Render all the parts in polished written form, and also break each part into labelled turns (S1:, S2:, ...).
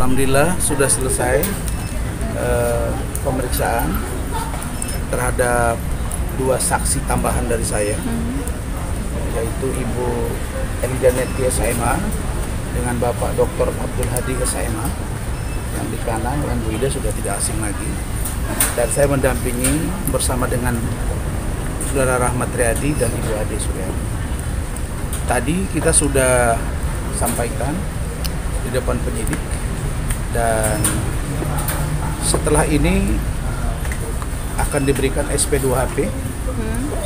S1: Alhamdulillah sudah selesai pemeriksaan terhadap 2 saksi tambahan dari saya, yaitu Ibu Elida Netia SMA dengan Bapak Dr. Abdul Hadi SMA. Yang di kanan dengan Bu Ida sudah tidak asing lagi, dan saya mendampingi bersama dengan Saudara Rahmat Riyadi dan Ibu Ade Suryani. Tadi kita sudah sampaikan di depan penyidik, dan setelah ini akan diberikan SP2HP,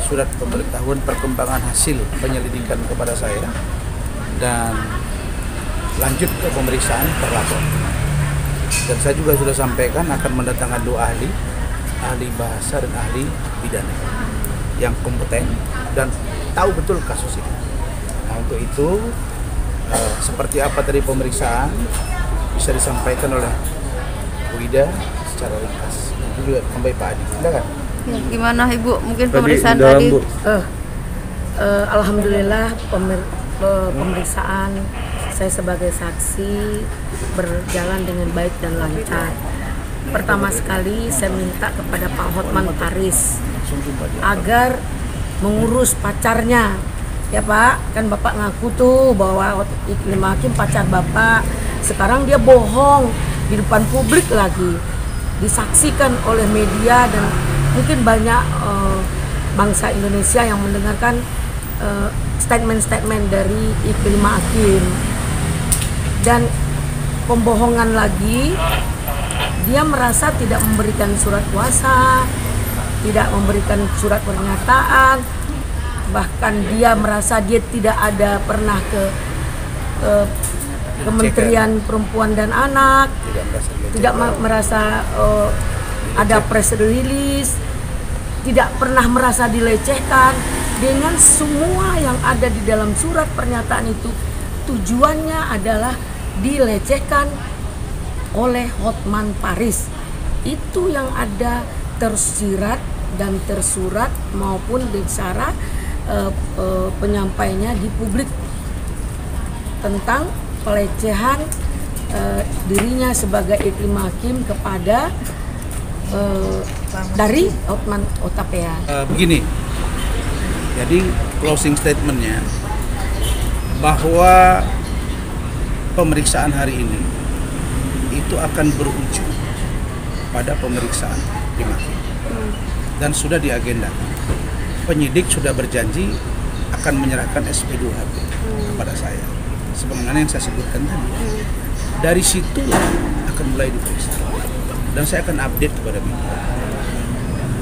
S1: surat pemberitahuan perkembangan hasil penyelidikan kepada saya, dan lanjut ke pemeriksaan terlapor. Dan saya juga sudah sampaikan akan mendatangkan 2 ahli bahasa dan ahli pidana yang kompeten dan tahu betul kasus ini. Nah, untuk itu seperti apa tadi pemeriksaan bisa disampaikan oleh Bu Ida secara ringkas. Itu juga sampai Pak Adi. Silakan.
S2: Ya, gimana Ibu? Mungkin pemeriksaan tadi?
S3: Alhamdulillah pemeriksaan saya sebagai saksi berjalan dengan baik dan lancar. Pertama sekali saya minta kepada Pak Hotman Paris agar mengurus pacarnya. Ya Pak, kan Bapak ngaku tuh bahwa Iklim Hakim pacar Bapak. Sekarang dia bohong di depan publik lagi, disaksikan oleh media, dan mungkin banyak bangsa Indonesia yang mendengarkan statement-statement dari Iklim Hakim. Dan pembohongan lagi, dia merasa tidak memberikan surat kuasa, tidak memberikan surat pernyataan, bahkan dia merasa dia tidak ada pernah ke Kementerian Perempuan dan Anak, tidak merasa ada press release, tidak pernah merasa dilecehkan. Dengan semua yang ada di dalam surat pernyataan itu, tujuannya adalah dilecehkan oleh Hotman Paris. Itu yang ada tersirat dan tersurat maupun di cara penyampainya di publik tentang pelecehan dirinya sebagai Iklim Hakim kepada dari Hotman Hutapea.
S1: Begini, jadi closing statementnya bahwa pemeriksaan hari ini itu akan berujung pada pemeriksaan Iklim Hakim, dan sudah diagendakan. Penyidik sudah berjanji akan menyerahkan SP2HP kepada saya, sebagaimana yang saya sebutkan tadi. Dari situ akan mulai diperiksa, dan saya akan update kepada media.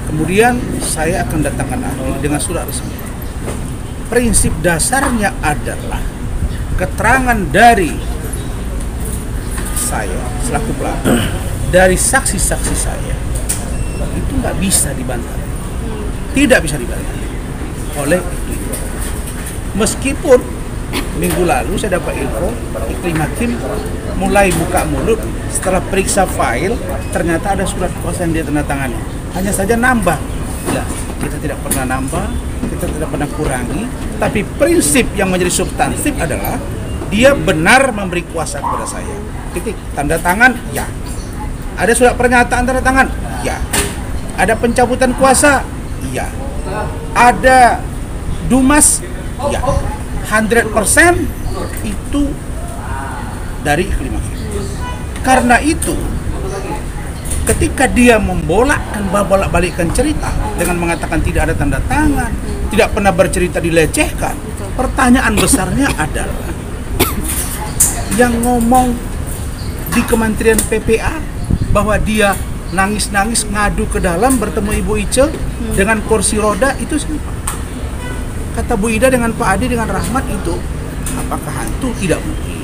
S1: Kemudian saya akan datangkan ahli dengan surat resmi. Prinsip dasarnya adalah keterangan dari saya selaku pelaku, dari saksi-saksi saya, itu nggak bisa dibantah, tidak bisa dibantah oleh Iklim. Meskipun minggu lalu saya dapat info Iklim Hakim mulai buka mulut setelah periksa file, ternyata ada surat kuasa yang dia tanda tangani, hanya saja nambah. Ya, kita tidak pernah nambah, kita tidak pernah kurangi, tapi prinsip yang menjadi substantif adalah dia benar memberi kuasa kepada saya. Titik. Tanda tangan, ya. Ada surat pernyataan tanda tangan, ya. Ada pencabutan kuasa, ya. Ada dumas, ya. 100% itu dari Iklim Hakim. Karena itu, ketika dia bolak-balikkan cerita dengan mengatakan tidak ada tanda tangan, tidak pernah bercerita dilecehkan, pertanyaan besarnya adalah yang ngomong di Kementerian PPA bahwa dia nangis-nangis ngadu ke dalam bertemu Ibu Ice dengan kursi roda, itu siapa? Kata Bu Ida dengan Pak Adi dengan Rahmat, itu apakah hantu? Tidak mungkin.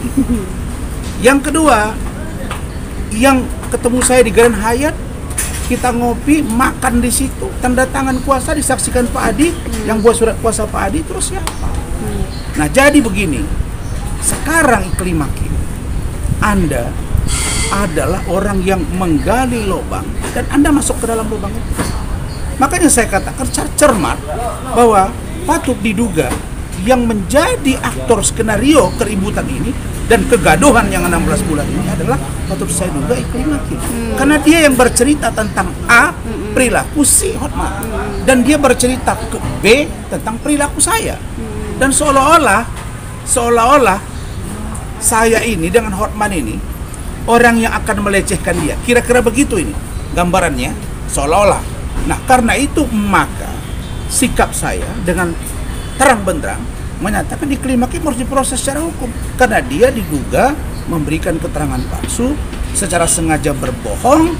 S1: Yang kedua, yang ketemu saya di Grand Hyatt, kita ngopi, makan di situ, tanda tangan kuasa disaksikan Pak Adi, yang buat surat kuasa Pak Adi, terus siapa? Nah, jadi begini, sekarang Iklim Hakim, Anda adalah orang yang menggali lubang dan Anda masuk ke dalam lubang itu. Makanya saya katakan cermat bahwa patut diduga yang menjadi aktor skenario keributan ini dan kegaduhan yang 16 bulan ini adalah patut saya duga Iklim Hakim. Karena dia yang bercerita tentang A, perilaku si Hotman, dan dia bercerita ke B tentang perilaku saya. Dan seolah-olah saya ini dengan Hotman ini orang yang akan melecehkan dia. Kira-kira begitu ini gambarannya, seolah-olah. Nah, karena itu maka sikap saya dengan terang benderang menyatakan Iklim Hakim harus diproses secara hukum karena dia diduga memberikan keterangan palsu, secara sengaja berbohong,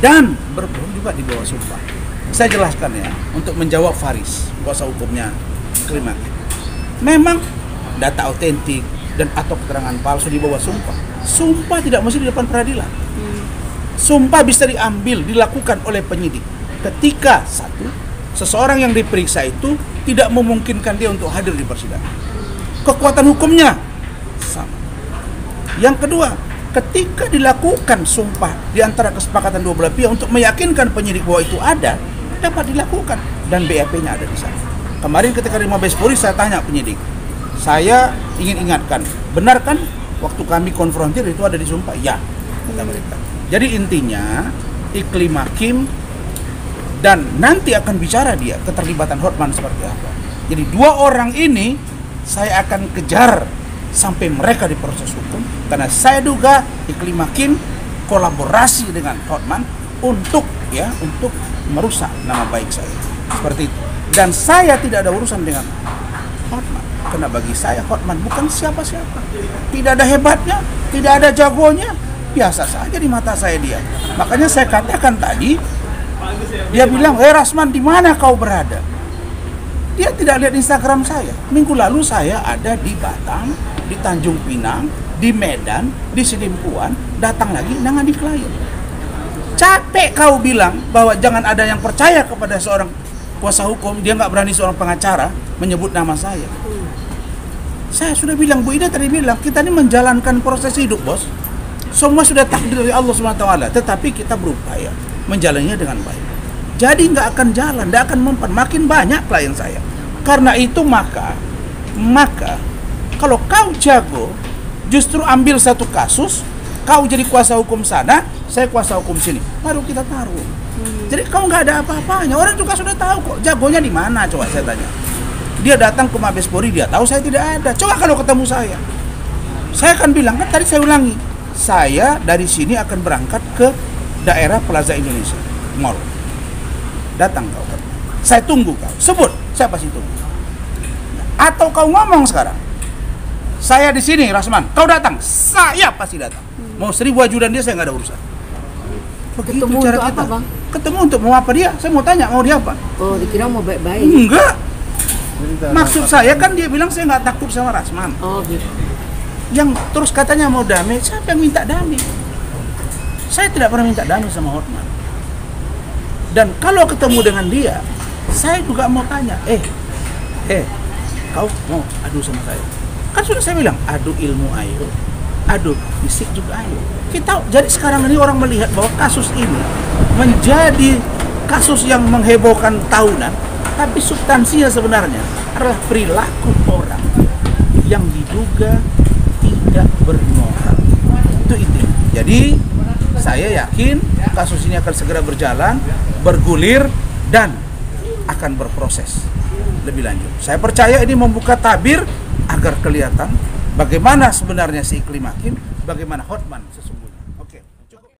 S1: dan berbohong juga di bawah sumpah. Saya jelaskan ya untuk menjawab Faris, kuasa hukumnya Iklim Hakim. Memang data autentik dan atau keterangan palsu di bawah sumpah. Sumpah tidak mesti di depan peradilan. Sumpah bisa diambil, dilakukan oleh penyidik ketika seseorang yang diperiksa itu tidak memungkinkan dia untuk hadir di persidangan. Kekuatan hukumnya sama. Yang kedua, ketika dilakukan sumpah di antara kesepakatan dua belah pihak untuk meyakinkan penyidik bahwa itu ada, dapat dilakukan dan BAP-nya ada di sana. Kemarin ketika di Mabes Polri saya tanya penyidik, saya ingin ingatkan, benar kan waktu kami konfrontir itu ada di sumpah? Ya, kata mereka. Jadi intinya Iklim Hakim dan nanti akan bicara dia keterlibatan Hotman seperti apa. Jadi dua orang ini saya akan kejar sampai mereka diproses hukum karena saya duga Iklim Hakim kolaborasi dengan Hotman untuk merusak nama baik saya. Seperti itu. Dan saya tidak ada urusan dengan Hotman karena bagi saya Hotman bukan siapa-siapa. Tidak ada hebatnya, tidak ada jagonya, biasa saja di mata saya dia. Makanya saya katakan tadi, dia bilang, Rasman di mana kau berada? Dia tidak lihat Instagram saya. Minggu lalu saya ada di Batam, di Tanjung Pinang, di Medan, di Sidimpuan, datang lagi nangani klien. Capek kau bilang bahwa jangan ada yang percaya kepada seorang kuasa hukum, dia nggak berani seorang pengacara menyebut nama saya. Saya sudah bilang, Bu Ida tadi bilang, kita ini menjalankan proses hidup, bos. Semua sudah takdir dari Allah SWT, tetapi kita berupaya menjalannya dengan baik. Jadi nggak akan jalan, nggak akan mempan. Makin banyak klien saya. Karena itu maka kalau kau jago, justru ambil satu kasus, kau jadi kuasa hukum sana, saya kuasa hukum sini, baru kita taruh. Jadi kau nggak ada apa-apanya. Orang juga sudah tahu kok jagonya di mana. Coba saya tanya. Dia datang ke Mabes Polri, dia tahu saya tidak ada. Coba kalau ketemu saya akan bilang, kan tadi saya ulangi, saya dari sini akan berangkat ke daerah Plaza Indonesia Mall. Datang kau, saya tunggu kau. Sebut, saya pasti tunggu. Atau kau ngomong sekarang, saya di sini, Rasman. Kau datang, saya pasti datang. Mau 1000 ajudan dia, saya nggak ada urusan. Begitu
S3: ketemu
S1: cara
S3: untuk
S1: kita.
S3: apa, Bang?
S1: Ketemu untuk mau apa dia? Saya mau tanya, mau dia apa?
S3: Oh, dikira mau baik-baik.
S1: Enggak. Maksud saya kan dia bilang saya nggak takut sama Rasman.
S3: Oh, gitu.
S1: Yang terus katanya mau damai, siapa yang minta damai? Saya tidak pernah minta damai sama Hotman. Dan kalau ketemu dengan dia, saya juga mau tanya, kau mau adu sama saya? Kan sudah saya bilang, adu ilmu ayo, adu fisik juga ayo. Jadi sekarang ini orang melihat bahwa kasus ini menjadi kasus yang menghebohkan tahunan, tapi substansinya sebenarnya adalah perilaku orang yang diduga tidak bermoral. Itu intinya. Jadi saya yakin kasus ini akan segera berjalan, bergulir, dan akan berproses lebih lanjut. Saya percaya ini membuka tabir agar kelihatan bagaimana sebenarnya si Iklim Hakim, bagaimana Hotman sesungguhnya.